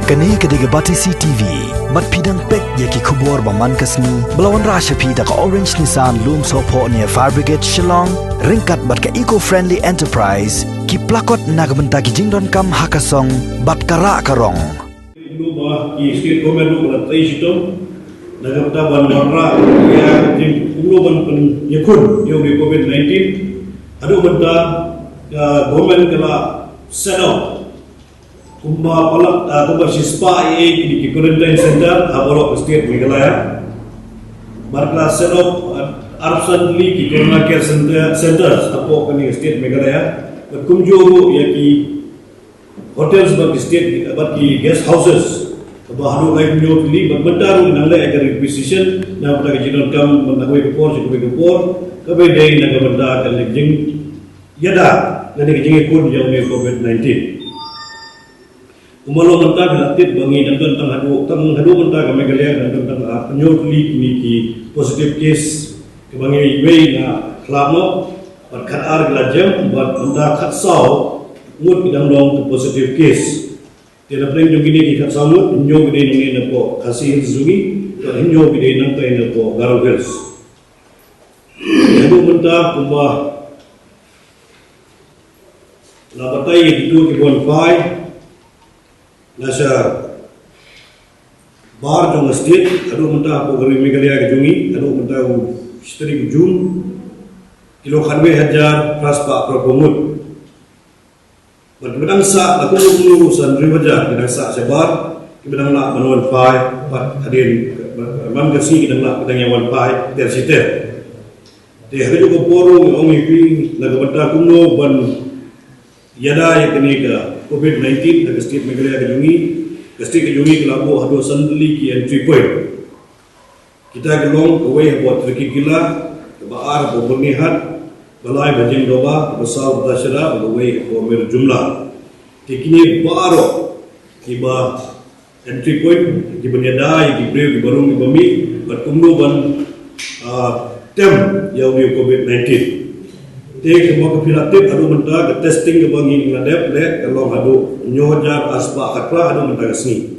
Kani kediga Batisi TV, mat pidang pek yaki kubur baman kasni, belawan rasha pida ka Orange Nissan Loom Sopo near Fire Brigade Shillong, ringkat bat ka eco-friendly enterprise, ki plakot nagbenta ki jingdon kam hakasong, bat kara karong. Dulu bah ki state government lu kalau tay situ, nagbenta ban warra ya jing dulu ban pen yakun yang di COVID-19, aduh benta government kala set up. Kumba palak kumba sispa di quarantine center haboro state Meghalaya. Barkla set up absently ki corona care centers apo kani state Meghalaya. Kumjo ya ki hotels bagi state bagi guest houses. Ba Haduh kai kunyo li bagbandaru nangla agar requisition na pada jinon kam menakui kepor kabe dei naga benda kan jing yada ngani jing kun yang COVID-19. Umalo mentah bilatit bangi dan tentang Haduh mentah ke Meghalaya dan tentang penyot li ki positive case ke bangi wei na kelamo bat khat ar gelajam bat mentah khat sau Ngut bidang dong ke positive case tiada pering jong gini ki khat sau Ngut nyo gede ngi na po kasih zungi dan nyo gede nang tai na po Garo Hills. Haduh mentah kumba na batai itu ki bon pai nasa bar jong state Haduh mentah ko gari Meghalaya ke jungi Haduh mentah ko seteri ke jum kilo khanwe hajar praspa propomut bedang sa aku lu san riwaja bedang sa sebar bedang la manual fai pat hadin man gasi bedang la bedang yang fai der site de haju ko poro ong ipi nagabata kuno ban yada yang kini ke COVID-19 dari state Meghalaya ke jungi ke jungi ke labo Haduh sandali ki entry point kita gelong ke way buat triki gila ke baar ke bernihat balai bajing doba ke besar bertasyara ke way ke mer jumlah kini baaro Kiba entry point di benyada di breu di barung di bami berkumdu ban tem yang di COVID-19 Tek semua kepilatif Haduh mentah ke testing ke bangi ngadep le kalau Haduh nyojar aspa katla Haduh mentah kesini